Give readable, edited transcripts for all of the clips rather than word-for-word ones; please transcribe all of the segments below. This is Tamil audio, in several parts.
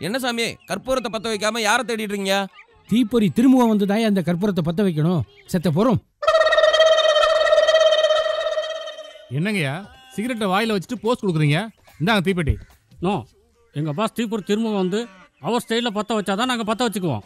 என்ன சாமி கற்பூரத்தை பத்த வைக்காம யாரை தேடிட்டு இருக்கீங்க? தீப்பொறி திரும்பவும் வந்துதான் அந்த கற்பூரத்தை பத்த வைக்கணும். செத்த போறோம். என்னங்கய்யா சிகரெட்டை வாயில வச்சுட்டு போஸ்ட் கொடுக்குறீங்க? இந்தாங்க தீப்பெட்டி. நோ, எங்க பாஸ் தீப்பொறி திரும்பவும் வந்து அவர் ஸ்டைல பத்த வச்சாதான் நாங்க பத்த வச்சுக்குவோம்.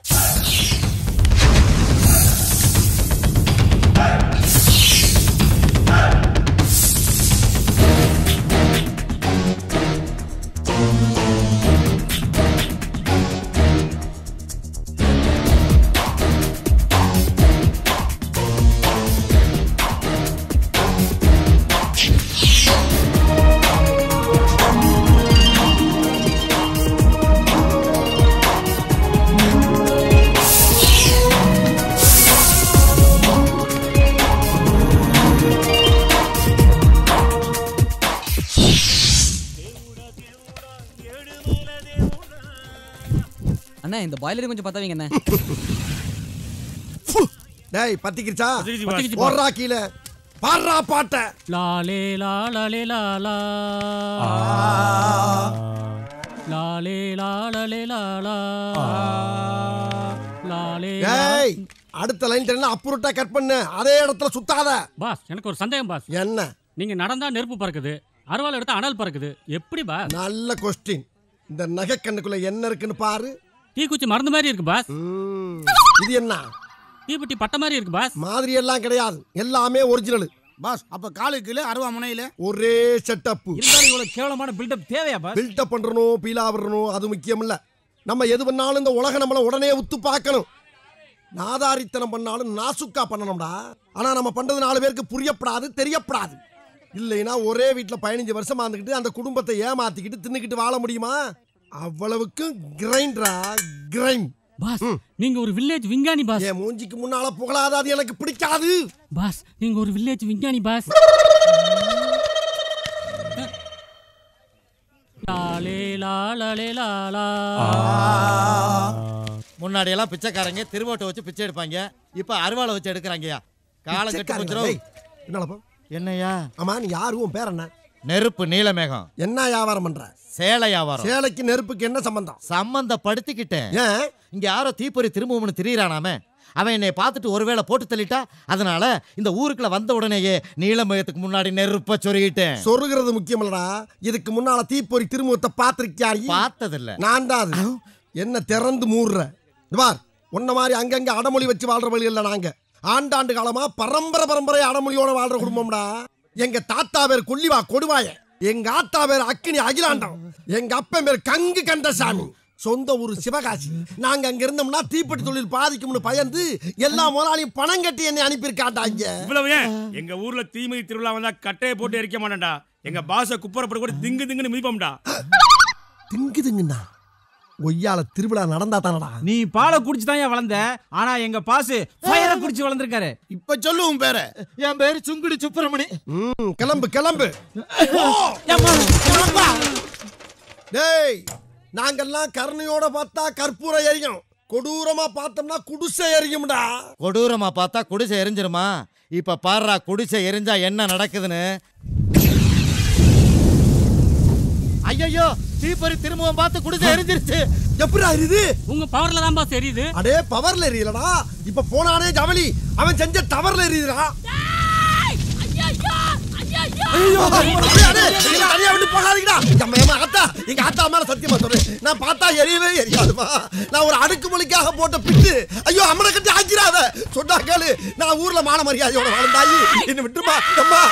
இந்த பாய்லர் கொஞ்சம் பத்தவீங்க அண்ணா. டேய் பத்திக்கிச்சா? போறா கீழ. பாறா பாட்ட. லாலே லாலே லாலா. லாலே லாலே லாலா. லாலே. டேய் அடுத்த லைன் தெரியல அப்புறட்டா கட் பண்ணு. அதே இடத்துல சுத்தாத. பாஸ் எனக்கு ஒரு சந்தேகம் பாஸ். என்ன? நீங்க நடந்தா நெருப்பு பறக்குது, அருவாள் எடுத்தா அனல் பறக்குது. எப்படி பாஸ்? நல்ல கொஸ்டின். இந்த நகை கண்ணுக்குள்ள என்ன இருக்குன்னு பாரு. தீக்குச்சி மருந்து மாதிரி இருக்கு பாஸ். இது என்ன? தீப்பெட்டி பட்ட மாதிரி இருக்கு பாஸ். மாதிரி எல்லாம் கிடையாது, எல்லாமே ஒரிஜினல் பாஸ். அப்ப காலுக்குல அருவாமனையில ஒரே செட்டப். இருந்தாலும் இவ்வளவு கேவலமான பில்டப் தேவையா பாஸ்? பில்டப் பண்றணும், பீலா வரணும், அது முக்கியம் இல்ல. நம்ம எது பண்ணாலும் இந்த உலகம் நம்மள உடனே உத்து பார்க்கணும். நாதாரித்தனம் பண்ணாலும் நாசுக்கா பண்ணணும்டா. ஆனா நம்ம பண்றது 4 பேருக்கு புரியப்படாது, தெரியப்படாது. இல்லைன்னா ஒரே வீட்டுல 15 வருஷமா இருந்துக்கிட்டு அந்த குடும்பத்தை ஏமாத்திக்கிட்டு தின்னுக்கிட்டு வாழ முடியுமா? அவ்வளவுக்கு கிரைண்டரா கிரைண்ட். பாஸ் நீங்க ஒரு வில்லேஜ் விஞ்ஞானி பாஸ். என் மூஞ்சிக்கு முன்னால புகழாத, அது எனக்கு பிடிக்காது. பாஸ் நீங்க ஒரு வில்லேஜ் விஞ்ஞானி பாஸ். லாலே லாலே லாலா. முன்னாடி எல்லாம் பிச்சைக்காரங்க திருவோட்டை வச்சு பிச்சை எடுப்பாங்க, இப்ப அருவாளை வச்சு எடுக்கிறாங்கயா. காலம் கட்டு கொஞ்சம். என்னையா? ஆமா நீ யாரு? உன் பேர் என்ன? நெருப்பு நீலமேகம். என்ன வியாபாரம் பண்ற? சேலை வியாபாரம். சேலைக்கு நெருப்புக்கு என்ன சம்பந்தம்? சம்பந்தப்படுத்திக்கிட்டேன். ஏன்? இங்க யாரோ தீப்பொறி திரும்பவும் திரியறானாமே, அவன் என்னை பார்த்துட்டு ஒருவேளை போட்டு தள்ளிட்டா, அதனால இந்த ஊருக்குள்ள வந்த உடனேயே நீலமேகத்துக்கு முன்னாடி நெருப்ப சொருகிட்டேன். சொருகிறது முக்கியம் இல்லடா. இதுக்கு முன்னால தீப்பொறி திருமுகத்தை பார்த்திருக்கியா? பார்த்ததில்ல. நான் தான் அது. என்ன திறந்து மூடுற பார். உன்ன மாதிரி அங்கங்க அடமொழி வச்சு வாழ்ற வழி இல்ல. நாங்க ஆண்டாண்டு காலமா பரம்பரை அடமொழியோட வாழ்ற குடும்பம்டா. எங்க தாத்தா பேர் கொல்லிவா கொடுவாய, எங்க ஆத்தா பேர் அக்கினி அகிலாண்டம், எங்க அப்பன் பேர் கங்கு கண்டசாமி. சொந்த ஊர் சிவகாசி. நாங்க அங்க இருந்தோம்னா தீப்பெட்டி தொழில் பாதிக்கும்னு பயந்து எல்லா முதலாளியும் பணம் கட்டி என்னை அனுப்பியிருக்காண்டாங்க. இவ்வளவு ஏன்? எங்க ஊர்ல தீமிதி திருவிழா வந்தா கட்டையை போட்டு எரிக்க மாட்டேன்டா. எங்க பாச குப்பரப்பட கூட திங்கு திங்குன்னு மிதிப்போம்டா. திங்கு திங்குண்ணா? ஒய்யால திருவிழா நடந்தா தானடா. நீ பாலை குடிச்சு தான் வளர்ந்த, ஆனா எங்க பாசு ஃபயரை குடிச்சு வளர்ந்திருக்காரு. இப்ப சொல்லு உன் பேரு. என் பேரு சுங்குடி சுப்பிரமணி. கிளம்பு கிளம்பு. டேய் நாங்கெல்லாம் கருணையோட பார்த்தா கற்பூரம் எரியும், கொடூரமா பார்த்தோம்னா குடிசை எரியும்டா. கொடூரமா பார்த்தா குடிசை எரிஞ்சிருமா? இப்ப பாருடா குடிசை எரிஞ்சா என்ன நடக்குதுன்னு. ஐயோ தீப்பொறி திரும்பவும் பார்த்து குடிசை எரிஞ்சிருச்சு. எப்படிடா எரியுது? உங்க பவர்ல தான் பாஸ் எரியுது. அடே பவர்ல எரியலடா, இப்ப போனானே ஜவலி அவன் செஞ்ச டவர்ல எரியுதுடா. ஐயோ தனியா விட்டு போகாதீங்கடா. எங்க ஆத்தா மேல சத்தியமா சொல்றேன், நான் பார்த்தா எரியவே எரியாதுமா. நான் ஒரு அடுக்குமொழிக்காக போட்ட பிட்டு. ஐயோ அம்மனை கட்டி ஆக்கிறாத சொன்னா கேளு. நான் ஊர்ல மான மரியாதையோட வாழ்ந்தாயி என்ன விட்டுமா அம்மா.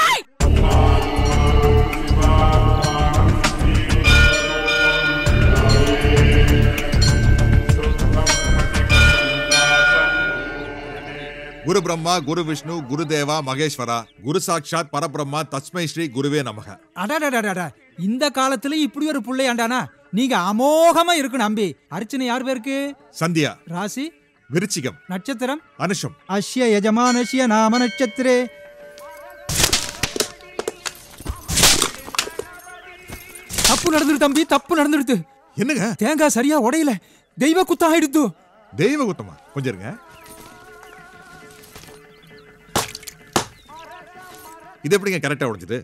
குரு பிரம்மா குரு விஷ்ணு குரு தேவா மகேஸ்வரா குரு சாட்சாத் பரபிரம்மா தஸ்மை ஸ்ரீ குருவே நமக. அடாடாடாடா, இந்த காலத்துல இப்படி ஒரு புள்ளையாண்டானா? நீங்க அமோகமா இருக்கு நம்பி. அர்ச்சனை யார் பேருக்கு? சந்தியா. ராசி? விருச்சிகம். நட்சத்திரம்? அனுஷம். அஸ்ய யஜமானஸ்ய நாம நட்சத்திரே. தப்பு நடந்துரு தம்பி, தப்பு நடந்துடுது. என்னங்க? தேங்காய் சரியா உடையல, தெய்வ குத்தம் ஆயிடுத்து. தெய்வ குத்தமா? கொஞ்சம் இருங்க. இது எப்படிங்க கரெக்டா உடைஞ்சது?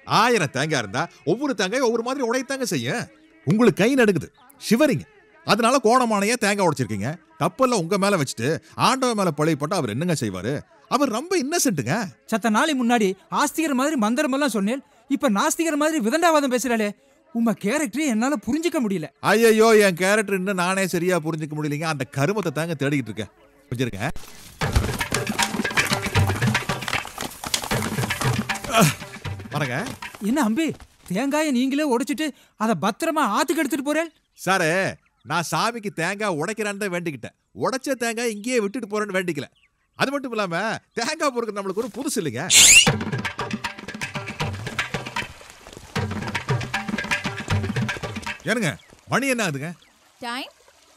1000 தேங்காய் இருந்தா ஒவ்வொரு தேங்காய் ஒவ்வொரு மாதிரி உடையத்தாங்க செய்யும். உங்களுக்கு கை நடுங்குது. ஷிவரிங். அதனால கோணமானையே தேங்காய் உடைச்சிருக்கீங்க. தப்பெல்லாம் உங்க மேல வச்சுட்டு ஆண்டவன் மேல பழி போட்டா அவர் என்னங்க செய்வாரு? அவர் ரொம்ப இன்னசென்ட்டுங்க. சத்த நாளை முன்னாடி ஆஸ்திகர் மாதிரி மந்திரம் எல்லாம் சொன்னேன், இப்ப நாஸ்திகர் மாதிரி விதண்டாவாதம் பேசுறாளே. உங்க கேரக்டரை என்னால புரிஞ்சுக்க முடியல. ஐயோ, என் கேரக்டர் இன்னும் நானே சரியா புரிஞ்சுக்க முடியலங்க. அந்த கருமத்தை தாங்க தேடிக்கிட்டு இருக்கேன். புரிஞ்சிருங்க. வரங்க. என்ன அம்பி, தேங்காயை நீங்களே உடைச்சிட்டு அதை பத்திரமா ஆத்துக்கு எடுத்துட்டு போறேன். சாரு, நான் சாமிக்கு தேங்காய் உடைக்கிறான்னு தான் வேண்டிக்கிட்டேன். உடைச்ச தேங்காய் இங்கேயே விட்டுட்டு போறேன்னு வேண்டிக்கல. அது மட்டும் இல்லாம தேங்காய் பொறுக்க நம்மளுக்கு ஒரு புதுசு இல்லைங்க. ஏனுங்க, மணி என்ன ஆகுதுங்க? Time?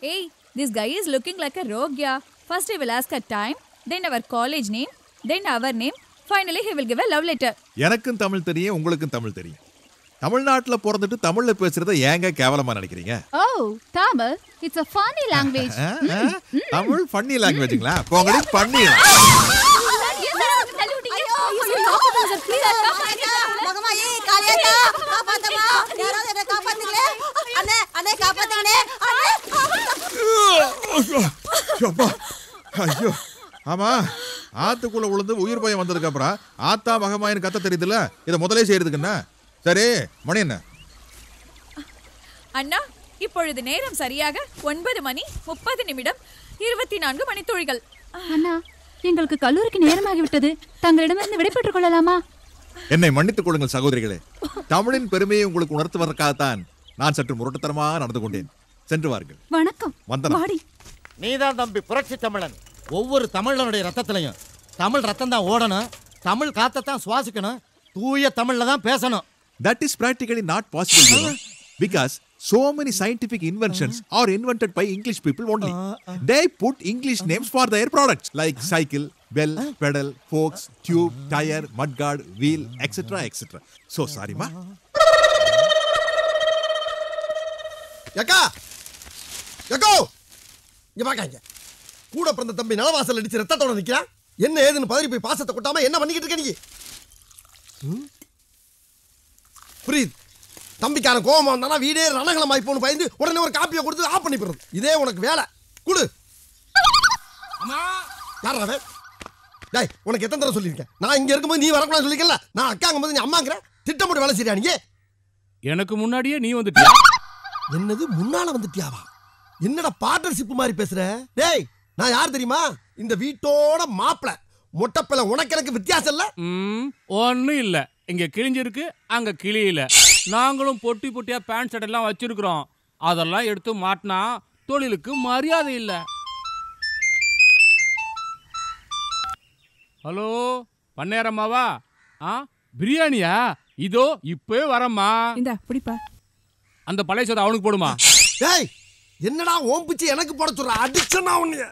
Hey, this guy is looking like a rogue, yeah. First he will ask our time, then our college name, then our name. Finally he will give a love letter. எனக்கும் தமிழ் தெரியும், உங்களுக்கும் தமிழ் தெரியும். தமிழ்நாட்டுல பிறந்துட்டு தமிழ்ல பேசுறத ஏங்க கேவலமா நினைக்கிறீங்க? Oh, Tamil, it's a funny language. Tamil funny லாங்குவேஜ்ங்களா? போங்கடி பண்ணி. ஐயோ, ஆமா, ஆத்துக்குள்ள விழுந்து உயிர் பயம் வந்ததுக்கு அப்புறம் ஆத்தா மகமாயின்னு கத்த தெரியுதுல்ல, இதை முதலே செய்யறதுக்கு என்ன? சரி, மணி என்ன? அண்ணா, இப்பொழுது நேரம் சரியாக 9:30 மணித்துளிகள். அண்ணா, எங்களுக்கு கல்லூரிக்கு நேரமாகிவிட்டது. தங்களிடமிருந்து விடைபெற்றுக் கொள்ளலாமா? என்னை மன்னித்துக் கொள்ளுங்கள் சகோதரிகளே. தமிழின் பெருமையை உங்களுக்கு உணர்த்துவதற்காகத்தான் நான் சற்று முரட்டுத்தனமா நடந்து கொண்டேன். சென்று வாருங்கள். வணக்கம். வந்தனம். நீதான் தம்பி புரட்சி தமிழன். ஒவ்வொரு தமிழனுடைய ரத்தத்திலையும் தமிழ் ரத்தம் தான் ஓடணும். தமிழ் காத்தத்தான் சுவாசிக்கணும். தூய தமிழ்ல தான் பேசணும். That is practically not possible, you know, because so many scientific inventions are invented by English people only. They put English names for their products like cycle, bell, pedal, forks, tube, tire, mudguard, wheel, etc., etc. So sorry, ma. யக்கா, யக்கோ, இங்க வாங்க. கூட பிறந்த தம்பி நலவாசல் அடிச்சு ரத்தத்தோட நிக்கிறான். என்ன ஏதுன்னு பதறி போய் பாசத்தை கொட்டாம என்ன பண்ணிக்கிட்டு இருக்க நீ? புரியுது. தம்பிக்காரன் கோவமா வந்தானா வீடே ரணகலமாய் போன்னு பயந்து உடனே ஒரு காப்பியை கொடுத்து ஆஃப் பண்ணி போடுறது. இதே உனக்கு வேலை. குடு. யாரா அவன்? டேய், உனக்கு எத்தனை தடவை சொல்லியிருக்கேன்? நான் இங்க இருக்கும்போது நீ வரக்கூடாது சொல்லிக்கல. நான் அக்காங்கும்போது நீ அம்மாங்கிற திட்டமிட்டு வேலை செய்யா நீ? எனக்கு முன்னாடியே நீ வந்துட்டியா? என்னது முன்னால வந்துட்டியாவா? என்னடா பார்ட்னர்ஷிப் மாதிரி பேசுற? டேய், நான் யார் தெரியுமா? இந்த வீட்டோட மாப்பிள. மொட்டப்பல உனக்கு எனக்கு வித்தியாசம் இல்ல? ஒன்னும் இல்ல. இங்க கிழிஞ்சிருக்கு, அங்க கிளியில. நாங்களும் பொட்டி பொட்டியா பேண்ட் ஷர்ட் எல்லாம் வச்சிருக்கிறோம். அதெல்லாம் எடுத்து மாட்டினா தொழிலுக்கு மரியாதை இல்ல. ஹலோ, பண்ணேரம்மாவா? பிரியாணியா? இதோ இப்பவே வரம்மா. இந்த பிடிப்பா. அந்த பழைய சோதை அவனுக்கு போடுமா. டேய், என்னடா ஓம்பிச்சு எனக்கு போட சொல்ற? அடிச்சனா உன்னைய.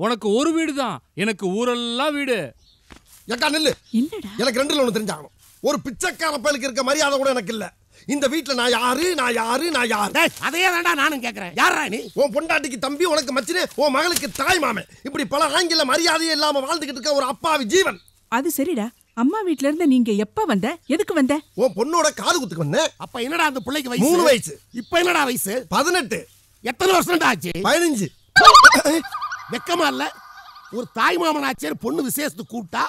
உனக்கு ஒரு வீடு தான், எனக்கு ஊரெல்லாம் வீடு. ஏக்கா நில்லு. எனக்கு ரெண்டுல ஒண்ணு தெரிஞ்சாகணும். ஒரு பிச்சைக்கார பயலுக்கு இருக்க மரியாதை கூட எனக்கு இல்ல. இந்த வீட்டுல நான் யாரு? அதையே தான்டா நானும் கேக்குறேன். யாரா நீ? உன் பொண்டாட்டிக்கு தம்பி, உனக்கு மச்சினே, உன் மகளுக்கு தாய் மாமன். இப்படி பல ஆங்கில மரியாதையே இல்லாம வாழ்ந்துகிட்டு இருக்க ஒரு அப்பாவி ஜீவன். அது சரிடா. அம்மா வீட்ல இருந்து நீங்க எப்ப வந்த? எதுக்கு வந்த? உன் பொண்ணோட காது குத்துக்கு வந்தேன். அப்ப என்னடா அந்த பிள்ளைக்கு வயசு? 3 வயசு. இப்ப என்னடா வயசு? 18. எத்தனை வருஷம் ஆச்சு? 15. வெக்கமா இல்ல? ஒரு தாய் மாமன் ஆச்சேன்னு பொண்ணு விசேஷத்துக்கு கூப்பிட்டா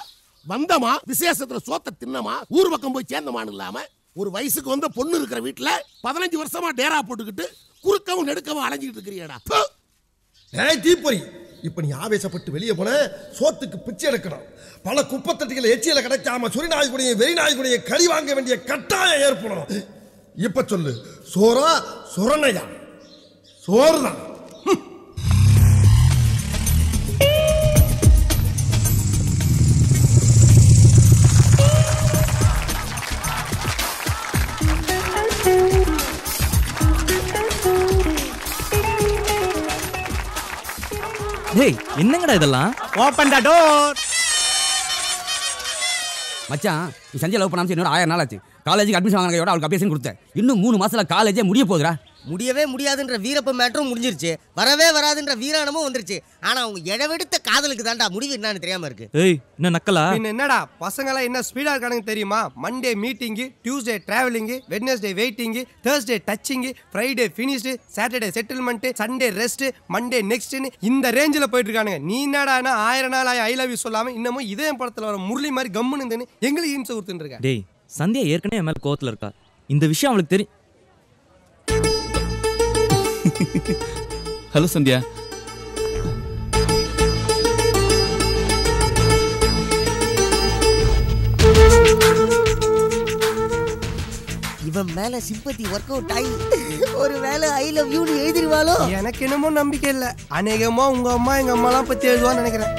வந்தமா, விசேஷத்துல சோத்த தின்னமா, ஊர் பக்கம் போய் சேர்ந்தமான்னு இல்லாம ஒரு வயசுக்கு வந்த பொண்ணு இருக்கிற வீட்டுல 15 வருஷமா டேரா போட்டுக்கிட்டு குறுக்கவும் நெடுக்கவும் அலைஞ்சிட்டு இருக்கிறியடா. ஏய் தீப்பொறி, இப்ப நீ ஆவேசப்பட்டு வெளியே போன சோத்துக்கு பிச்சை எடுக்கணும். பல குப்பத்தட்டிகள் எச்சியில கிடைக்காம சுரிநாய் கூடிய வெறிநாய் கூடிய கறி வாங்க வேண்டிய கட்டாயம் ஏற்படும். இப்ப சொல்லு, சோறா சுரணையா? சோறுதான். டேய், என்னங்கடா இதெல்லாம்? ஓபன் தி டோர். மச்சான், நீ சஞ்சய் லவ் பண்ணாம இன்னொரு 1000 நாள் ஆச்சு. காலேஜுக்கு அட்மிஷன் வாங்கினதோட அவளுக்கு அப்ளிகேஷன் கொடுத்தேன். இன்னும் 3 மாசத்துல காலேஜே முடிய போகுதுடா. முடியவே முடியாதுன்ற வீரப்ப மேட்டரும் முடிஞ்சிருச்சு, வரவே வராதுன்ற வீராணமும் வந்துருச்சு. ஆனா அவங்க எழவெடுத்த காதலுக்கு தான்டா முடிவு என்னன்னு தெரியாம இருக்கு. ஏய் என்ன நக்கலா? என்னடா பசங்களாம் என்ன ஸ்பீடா இருக்கானுங்க தெரியுமா? Monday meeting, Tuesday travelling, Wednesday waiting, Thursday touching, Friday finished, Saturday settlement, Sunday rest, Monday நெக்ஸ்ட்னு இந்த ரேஞ்சில் போயிட்டு இருக்கானுங்க. நீ என்னடானா 1000 நாள் ஐ லவ் யூ சொல்லாம இன்னமும் இதே படத்துல வர முரளி மாதிரி கம்முன்னு எங்களுக்கு இன்ச கொடுத்துட்டு இருக்க. டேய் சந்தியா ஏற்கனவே என் மேல கோவத்துல இருக்கா. இந்த விஷயம் அவளுக்கு தெரியும். ஹலோ சந்தியா. இவன் மேல சிம்பத்தி ஒர்க் அவுட் ஆகி ஒரு வேளை ஐ லவ் யூ எழுதிருவாளோ? எனக்கு என்னமோ நம்பிக்கை இல்ல. அநேகமா உங்க அம்மா எங்க அம்மாலாம் பத்தி எழுதுவான்னு நினைக்கிறேன்.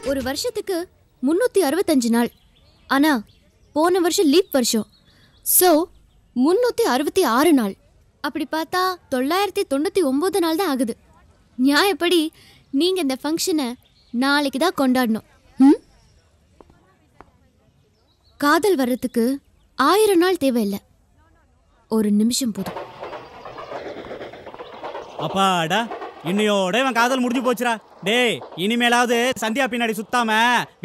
ஒரு வருஷத்துக்கு 365 நாள். ஆனா போன வருஷம் லீப் வருஷம். சோ 366 நாள். அப்படி பார்த்தா 999 நாள் தான் ஆகுது. நியாயப்படி நீங்க இந்த ஃபங்க்ஷனை நாளைக்கு தான் கொண்டாடணும். காதல் வர்றதுக்கு 1000 நாள் தேவையில்லை, ஒரு நிமிஷம் போதும். அப்பாடா, இன்னையோட இவன் காதல் முடிஞ்சு போச்சுடா. டேய் இனிமேலாவது சந்தியா பின்னாடி சுத்தாம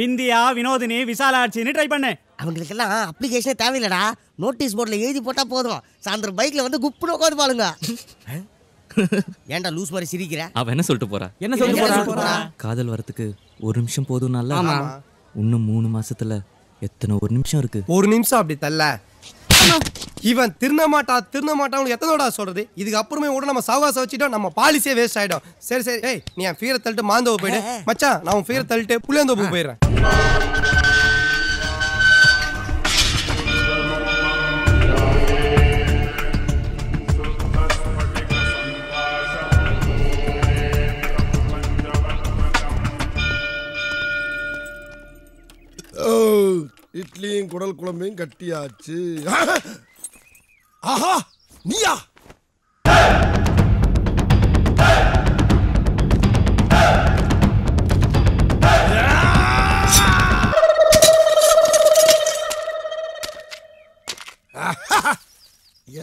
விந்தியா, வினோதினி, விசாலாட்சின்னு ட்ரை பண்ணு. அவங்களுக்கெல்லாம் அப்ளிகேஷனே தேவையில்லடா, நோட்டீஸ் போர்டில் எழுதி போட்டா போதும். சாயந்தரம் பைக்ல வந்து குப்புன்னு உட்காந்து பாருங்க. ஏன்டா லூஸ் மாதிரி சிரிக்கிற? அவ என்ன சொல்லிட்டு போறா? என்ன சொல்லிட்டு போறா? காதல் வரதுக்கு ஒரு நிமிஷம் போதும். நல்ல இன்னும் 3 மாசத்துல எத்தனை ஒரு நிமிஷம் இருக்கு? ஒரு நிமிஷம் அப்படி தள்ள. இவன் திருந்த மாட்டான் எத்தனோடா சொல்றது? இதுக்கு அப்புறமே கூட நம்ம சாவாசம் வச்சுட்டோம், நம்ம பாலிசியே வேஸ்ட் ஆயிடும். சரி சரி, ஏய் நீ என் ஃபீரை தள்ளிட்டு மாந்தோவு போயிடு. மச்சான் நான் உன் ஃபீரை தள்ளிட்டு புளியந்தோப்பு போயிடுறேன். இட்லியும் குடல் குழம்பையும் கட்டியாச்சு. ஆஹா நீயா?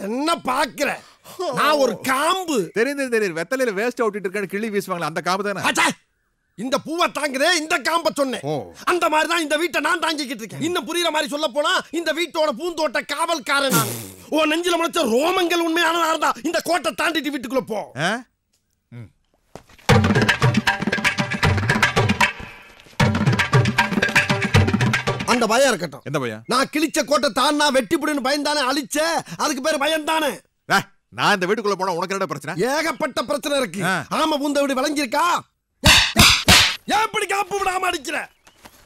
என்ன பாக்குற? நான் ஒரு காம்பு. தெரியும் வெத்தலையில வேஸ்ட் அவுட்டிட்டு இருக்க கிளி வீசுவாங்களா, அந்த காம்பு தானே. இந்த பூவை தாங்குறே, இந்த காம்ப சொன்னேன். அந்த மாதிரி தான் இந்த வீட்டை நான் தாங்கிக்கிட்டு இருக்கேன். இன்னும் புரியுற மாதிரி சொல்ல போனா இந்த வீட்டோட பூந்தோட்ட காவல்காரன் நான். ஓ நெஞ்சில முளைச்ச ரோமங்கள் உண்மையானதா இருந்தா இந்த கோட்டை தாண்டிட்டு வீட்டுக்குள்ள போ. அந்த பயம் இருக்கட்டும். எந்த பயம்? நான் கிழிச்ச கோட்டை தாண்டா வெட்டிப்புடுன்னு பயந்தானே அழிச்ச, அதுக்கு பேரு பயம் தானே. நான் இந்த வீட்டுக்குள்ள போனா உனக்கு என்ன பிரச்சனை? ஏகப்பட்ட பிரச்சனை இருக்கு. ஆமா பூந்த வீடு விளங்கியிருக்கா? எப்படி காப்பு விடாம அடிக்கிற?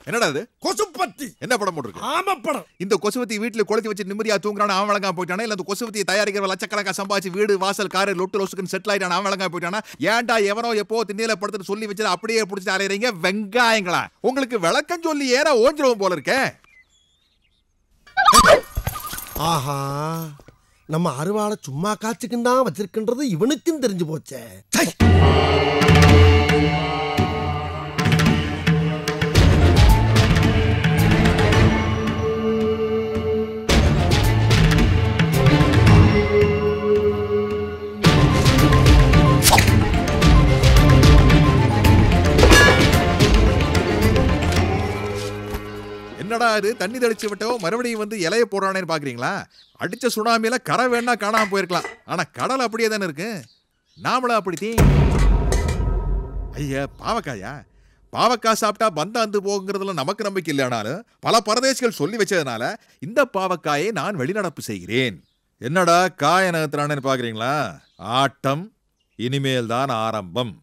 என்னடா இது? கொசுப்பத்தி. என்ன படம் போட்டுருக்கு? ஆமா படம். இந்த கொசுவத்தி வீட்டுல கொளுத்தி வச்சு நிம்மதியா தூங்குறான் அவன் வழங்கா போயிட்டானா? இல்ல அந்த கொசுவத்தியை தயாரிக்கிற லட்சக்கணக்கா சம்பாதிச்சு வீடு வாசல் காரு லொட்டு லொசுக்குன்னு செட்டில் ஆயிட்டான் அவன் வழங்கா போயிட்டானா? ஏன்டா எவனோ எப்போ திண்ணையில படுத்துட்டு சொல்லி வச்சு அப்படியே பிடிச்சி அலையறீங்க வெங்காயங்களா? உங்களுக்கு விளக்கம் சொல்லி ஏற ஓஞ்சிருவோம் போல இருக்கே. ஆஹா, நம்ம அருவாளை சும்மா காய்ச்சிக்கும் தான் வச்சிருக்கின்றது இவனுக்கும் தெரிஞ்சு போச்சே. என்னடா இது தண்ணி தெளிச்சு விட்டோ மறுபடியும் வந்து இலைய போடுறானேன்னு பாக்குறீங்களா? அடிச்ச சுனாமியில கரை வேணா காணாம போயிருக்கலாம், ஆனா கடல் அப்படியே தானே இருக்கு. நாமளும் அப்படித்தே. ஐயா பாவக்காயா? பாவக்காய் சாப்பிட்டா பந்தாந்து போகுங்கிறதுல நமக்கு நம்பிக்கை இல்லைனாலும் பல பரதேசிகள் சொல்லி வச்சதுனால இந்த பாவக்காயை நான் வெளிநடப்பு செய்கிறேன். என்னடா காய நகர்த்துறானேன்னு பாக்குறீங்களா? ஆட்டம் இனிமேல் தான் ஆரம்பம்.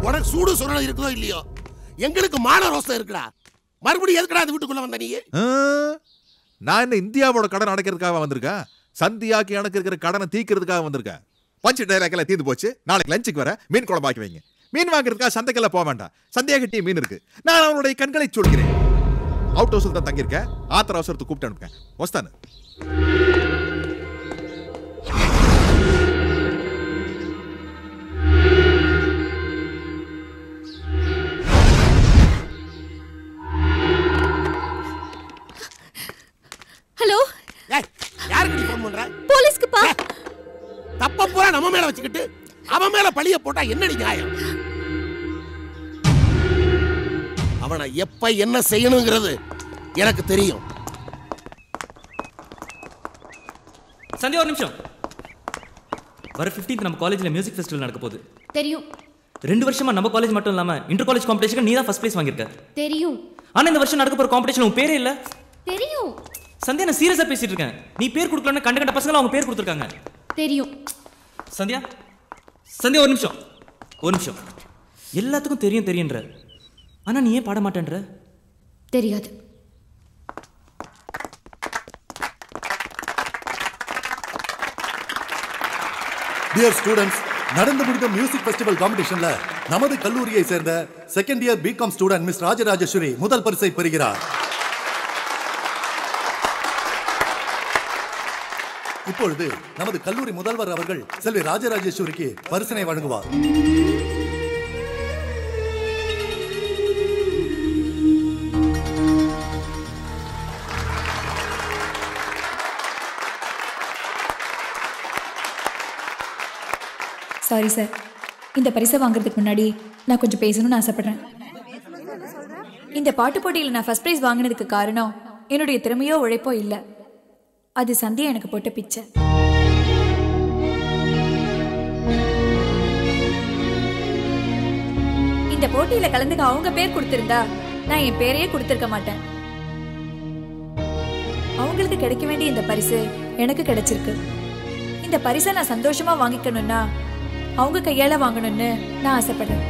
உனக்கு சூடு சொரணை இருக்குதோ இல்லையோ, எங்களுக்கு மான ரோசம் இருக்குடா. மறுபடியும் எதுக்குடா அந்த வீட்டுக்குள்ள வந்த நீ? நான் என்ன இந்தியாவோட கடன் அடைக்கிறதுக்காக வந்திருக்கேன்? சந்தியாக்கு எனக்கு இருக்கிற கடனை தீக்கிறதுக்காக வந்திருக்கேன். பஞ்சு டைலாக்ல தீர்ந்து போச்சு. நாளைக்கு லஞ்சுக்கு வர மீன் குழம்பாக்கி வைங்க. மீன் வாங்குறதுக்காக சந்தைக்கெல்லாம் போக வேண்டாம். சந்தியா கிட்டே மீன் இருக்கு. நான் அவனுடைய கண்களை சொல்கிறேன். அவுட் ஹவுஸ்ல தான் தங்கியிருக்கேன். ஆத்திர அவசரத்துக்கு கூப்பிட்டு அனுப்புங்க. வஸ்தானு அவன் மேல வச்சுக்கிட்டு அவன் மேல பழிய போட்டா என்னடி நியாயம்? அவனை எப்ப என்ன செய்யணுங்கிறது எனக்கு தெரியும். சந்தியா ஒரு நிமிஷம். வர 15th நம்ம காலேஜ்ல மியூசிக் ஃபெஸ்டிவல் நடக்க போகுது. தெரியும். 2 வருஷமா நம்ம காலேஜ் மட்டும் இல்லாம இன்டர் காலேஜ் காம்படிஷனுக்கு நீ தான் ஃபர்ஸ்ட் பிளேஸ் வாங்கியிருக்க. தெரியும். ஆனா இந்த வருஷம் நடக்க போற காம்படிஷன் உன் பேரே இல்ல. தெரியும். சந்தியா நான் சீரியஸா பேசிட்டு இருக்கேன். நீ பேர் கொடுக்கலன்னா கண்ட கண்ட பசங்க அவங்க பேர் கொடுத்துருக்காங்க. தெரியும். சந்தியா சந்தியா ஒரு நிமிஷம். எல்லாத்துக்கும் தெரியும் தெரியுன்ற. ஆனா நீ ஏன் பாட மாட்டேன்ற? தெரியாது. டியர் ஸ்டூடெண்ட்ஸ், நடந்து முடிந்த மியூசிக் ஃபெஸ்டிவல் காம்படிஷன்ல நமது கல்லூரியை சேர்ந்த second year BCom student miss Rajarajeswari முதல் பரிசை பெறுகிறார். இப்பொழுது நமது கல்லூரி முதல்வர் அவர்கள் செல்வி ராஜராஜேஸ்வரிக்கு பரிசினை வழங்குவார். சாரி சார், இந்த பரிசை வாங்குறதுக்கு முன்னாடி நான் கொஞ்சம் பேசணும்னு ஆசைப்படுறேன். இந்த பாட்டு போட்டியில் நான் ஃபர்ஸ்ட் ப்ரைஸ் வாங்கினதுக்கு காரணம் என்னுடைய திறமையோ உழைப்போ இல்லை, அது சந்தியா எனக்கு போட்ட பிச்சை. இந்த போட்டியில கலந்துக்க அவங்க பேர் கொடுத்திருந்தா நான் என் பேரையே கொடுத்திருக்க மாட்டேன். அவங்களுக்கு கிடைக்க வேண்டிய இந்த பரிசு எனக்கு கிடைச்சிருக்கு. இந்த பரிசை நான் சந்தோஷமா வாங்கிக்கணும்னா அவங்க கையால வாங்கணும்னு நான் ஆசைப்படுறேன்.